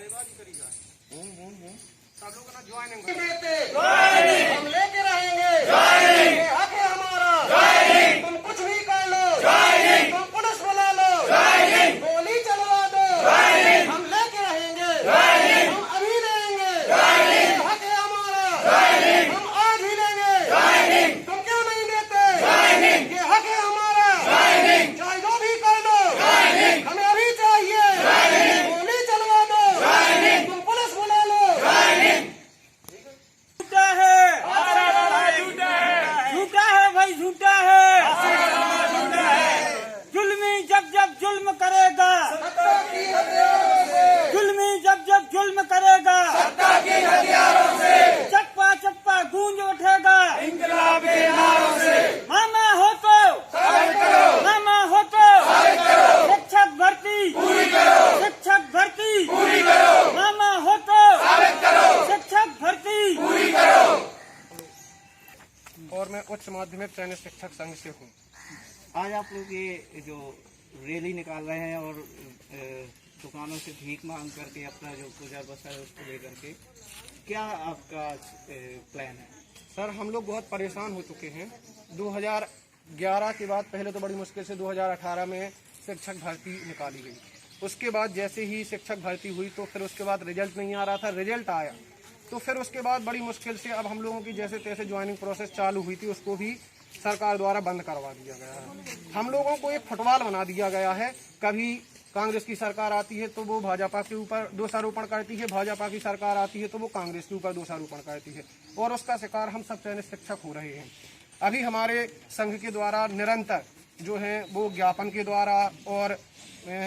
सब लोग ना ज्वाइनिंग हम लेके रहेंगे, ये हक है हमारा। तुम कुछ भी कर लो, तुम पुलिस बुला लो, गोली चलवा दो, हम लेके रहेंगे, हम अभी देंगे, ये हक है हमारा, हम आज ही लेंगे। तुम क्यों नहीं देते? ये हक है हमारा, चाहे जो भी कर लो, हमें अभी चाहिए। गोली चलवा दो, तुम पुलिस बुला लो। झूठा है भाई, झूठा है। जुल्मी जब जब जुल्म करेगा, जुल्मी जब जब जुल्म करेगा, चप्पा चप्पा गूंज उठेगा इंकलाब के नारों से। मामा हो तो मामा हो तो शिक्षक भर्ती पूरी करो, शिक्षक भर्ती पूरी करो। मामा हो तो शिक्षक भर्ती पूरी करो। और मैं उच्च माध्यमिक चयनित शिक्षक संघ से हूँ। आज आप लोग ये जो रैली निकाल रहे हैं और दुकानों से भीख मांग करके अपना जो गुजर बसर है उसको लेकर के, क्या आपका प्लान है? सर, हम लोग बहुत परेशान हो चुके हैं। 2011 के बाद पहले तो बड़ी मुश्किल से 2018 में शिक्षक भर्ती निकाली गई। उसके बाद जैसे ही शिक्षक भर्ती हुई तो फिर उसके बाद रिजल्ट नहीं आ रहा था। रिजल्ट आया तो फिर उसके बाद बड़ी मुश्किल से अब हम लोगों की जैसे तैसे ज्वाइनिंग प्रोसेस चालू हुई थी, उसको भी सरकार द्वारा बंद करवा दिया गया है। हम लोगों को एक फुटबॉल बना दिया गया है। कभी कांग्रेस की सरकार आती है तो वो भाजपा के ऊपर दोषारोपण करती है, भाजपा की सरकार आती है तो वो कांग्रेस के ऊपर दोषारोपण करती है, और उसका शिकार हम सब चयनित शिक्षक हो रहे हैं। अभी हमारे संघ के द्वारा निरंतर जो है वो ज्ञापन के द्वारा और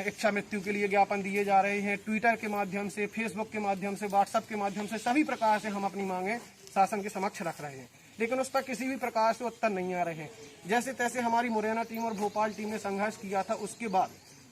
इच्छा मृत्यु के लिए ज्ञापन दिए जा रहे हैं। ट्विटर के माध्यम से, फेसबुक के माध्यम से, व्हाट्सएप के माध्यम से, सभी प्रकार से हम अपनी मांगे शासन के समक्ष रख रहे हैं, लेकिन उस पर किसी भी प्रकार से उत्तर नहीं आ रहे हैं। जैसे तैसे हमारी मुरैना टीम और भोपाल टीम ने संघर्ष किया था। उसके बाद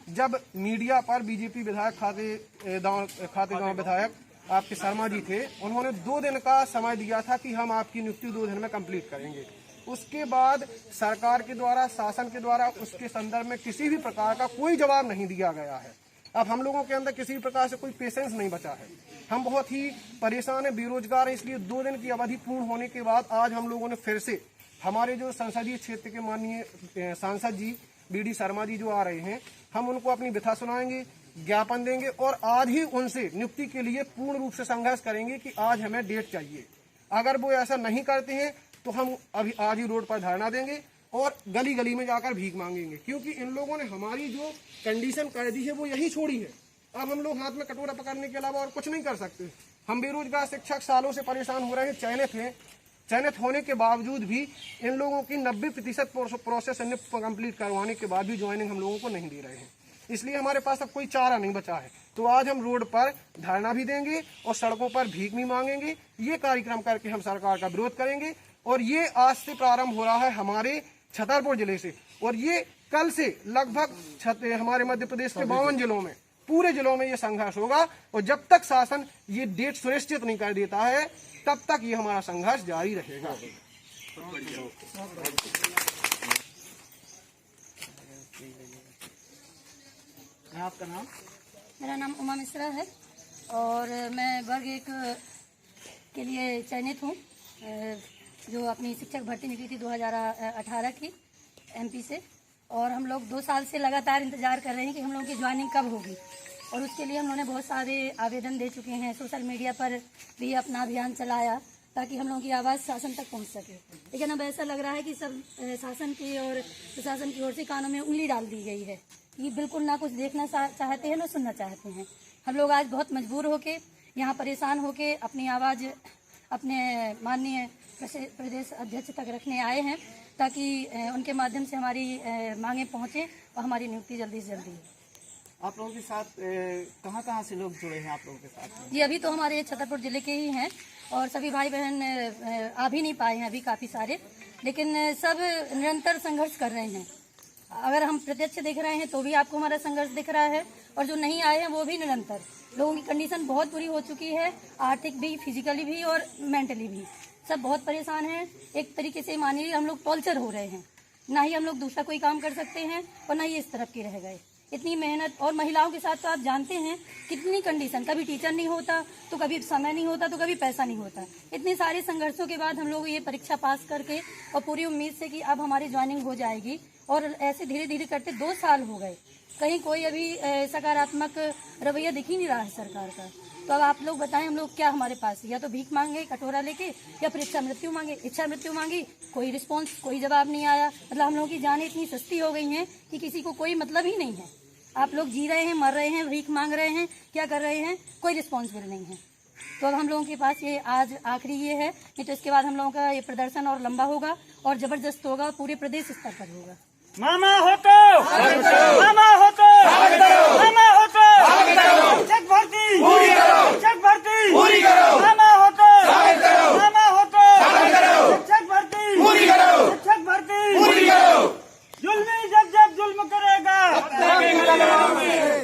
जब मीडिया पर बीजेपी विधायक खातेगांव विधायक आपके शर्मा जी थे, उन्होंने 2 दिन का समय दिया था कि हम आपकी नियुक्ति 2 दिन में कंप्लीट करेंगे। उसके बाद सरकार के द्वारा, शासन के द्वारा उसके संदर्भ में किसी भी प्रकार का कोई जवाब नहीं दिया गया है। अब हम लोगों के अंदर किसी भी प्रकार से कोई पेशेंस नहीं बचा है। हम बहुत ही परेशान है, बेरोजगार है। इसलिए 2 दिन की अवधि पूर्ण होने के बाद आज हम लोगों ने फिर से हमारे जो संसदीय क्षेत्र के माननीय सांसद जी BD शर्मा जी जो आ रहे हैं, हम उनको अपनी व्यथा सुनाएंगे, ज्ञापन देंगे और आज ही उनसे नियुक्ति के लिए पूर्ण रूप से संघर्ष करेंगे कि आज हमें डेट चाहिए। अगर वो ऐसा नहीं करते हैं तो हम अभी आज ही रोड पर धरना देंगे और गली गली में जाकर भीख मांगेंगे, क्योंकि इन लोगों ने हमारी जो कंडीशन कर दी है वो यही छोड़ी है। अब हम लोग हाथ में कटोरा पकड़ने के अलावा और कुछ नहीं कर सकते। हम बेरोजगार शिक्षक सालों से परेशान हो रहे हैं, चयनित हैं। चयनित होने के बावजूद भी इन लोगों की 90% प्रोसेस कंप्लीट करवाने के बाद भी ज्वाइनिंग हम लोगों को नहीं दे रहे हैं। इसलिए हमारे पास अब कोई चारा नहीं बचा है। तो आज हम रोड पर धरना भी देंगे और सड़कों पर भीख भी मांगेंगे। ये कार्यक्रम करके हम सरकार का विरोध करेंगे और ये आज से प्रारंभ हो रहा है हमारे छतरपुर जिले से, और ये कल से लगभग हमारे मध्य प्रदेश के 52 जिलों में, पूरे जिलों में ये संघर्ष होगा। और जब तक शासन ये डेट सुनिश्चित नहीं कर देता है तब तक ये हमारा संघर्ष जारी रहेगा। आपका नाम? मेरा नाम उमा मिश्रा है और मैं वर्ग 1 के लिए चयनित हूँ, जो अपनी शिक्षक भर्ती निकली थी 2018 की MP से। और हम लोग 2 साल से लगातार इंतजार कर रहे हैं कि हम लोगों की ज्वाइनिंग कब होगी, और उसके लिए हम लोगों ने बहुत सारे आवेदन दे चुके हैं। सोशल मीडिया पर भी अपना अभियान चलाया ताकि हम लोगों की आवाज़ शासन तक पहुंच सके। लेकिन अब ऐसा लग रहा है कि सब शासन की और प्रशासन की ओर से कानों में उंगली डाल दी गई है। ये बिल्कुल ना कुछ देखना चाहते हैं ना सुनना चाहते हैं। हम लोग आज बहुत मजबूर होके यहाँ परेशान होके अपनी आवाज़ अपने माननीय प्रदेश अध्यक्ष तक रखने आए हैं, ताकि उनके माध्यम से हमारी मांगें पहुँचें और हमारी नियुक्ति जल्दी से जल्दी। आप लोगों के साथ कहाँ से लोग जुड़े हैं आप लोगों के साथ? जी, अभी तो हमारे छतरपुर जिले के ही हैं और सभी भाई बहन आ भी नहीं पाए हैं अभी, काफ़ी सारे, लेकिन सब निरंतर संघर्ष कर रहे हैं। अगर हम प्रत्यक्ष देख रहे हैं तो भी आपको हमारा संघर्ष दिख रहा है, और जो नहीं आए हैं वो भी निरंतर। लोगों की कंडीशन बहुत बुरी हो चुकी है, आर्थिक भी, फिजिकली भी और मेंटली भी। सब बहुत परेशान हैं। एक तरीके से मानिए हम लोग टॉर्चर हो रहे हैं। ना ही हम लोग दूसरा कोई काम कर सकते हैं और ना ही इस तरफ के रह गए। इतनी मेहनत, और महिलाओं के साथ तो आप जानते हैं कितनी कंडीशन, कभी टीचर नहीं होता तो कभी समय नहीं होता तो कभी पैसा नहीं होता। इतने सारे संघर्षों के बाद हम लोग ये परीक्षा पास करके, और पूरी उम्मीद से कि अब हमारी ज्वाइनिंग हो जाएगी, और ऐसे धीरे धीरे करते 2 साल हो गए, कहीं कोई अभी सकारात्मक रवैया दिख ही नहीं रहा है सरकार का। तो अब आप लोग बताएं, हम लोग क्या हमारे पास, या तो भीख मांगे कटोरा लेके, या फिर इच्छा मृत्यु मांगे। इच्छा मृत्यु मांगी, कोई रिस्पॉन्स, कोई जवाब नहीं आया। मतलब हम लोगों की जानें इतनी सस्ती हो गई हैं कि किसी को कोई मतलब ही नहीं है। आप लोग जी रहे हैं, मर रहे हैं, भीख मांग रहे हैं, क्या कर रहे हैं, कोई रिस्पॉन्सिबल नहीं है। तो अब हम लोगों के पास ये आज आखिरी ये है, नहीं तो इसके बाद हम लोगों का ये प्रदर्शन और लंबा होगा और जबरदस्त होगा, पूरे प्रदेश स्तर पर होगा। मामा हो तो, मामा हो तो, मामा हो तो, शिक्षक भर्ती पूरी करो, शिक्षक भर्ती पूरी करो, मामा हो तो, मामा हो तो, शिक्षक भर्ती पूरी करो, शिक्षक भर्ती पूरी करो। जुल्मी जब जब जुल्म करेगा,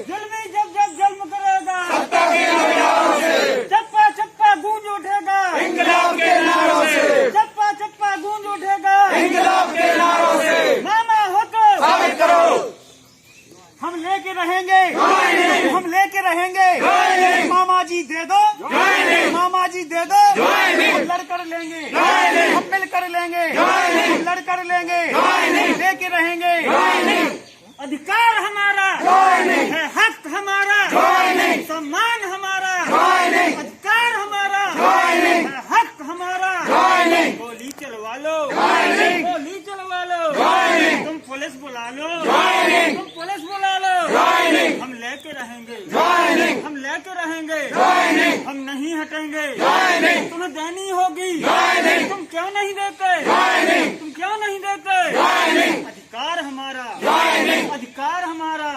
जुल्मी जब जब जुल्म करेगा, चप्पा चप्पा गूंज उठेगा इंकलाब के नारों से, चप्पा चप्पा गूंज उठेगा इंकलाब के नारों से। मामा हो तो साबित करो, हम लेके रहेंगे, हम लेके रहेंगे। मामा जी दे दो, मामा जी दे दो, हम लड़ कर लेंगे, हम मिल कर लेंगे, हम लड़ कर लेंगे, लेके रहेंगे। अधिकार हमारा है, हक हमारा, सम्मान हमारा, अधिकार हमारा है, हक हमारा। गोली चलवा लो, गोली चलवा लो, तुम पुलिस बुला लो, तुम पुलिस बुला लो, हम लेके रहेंगे, हम लेके रहेंगे, हम नहीं हटेंगे। तुम्हें देनी होगी, तुम क्यों नहीं देते, तुम क्यों नहीं देते। अधिकार हमारा, अधिकार हमारा।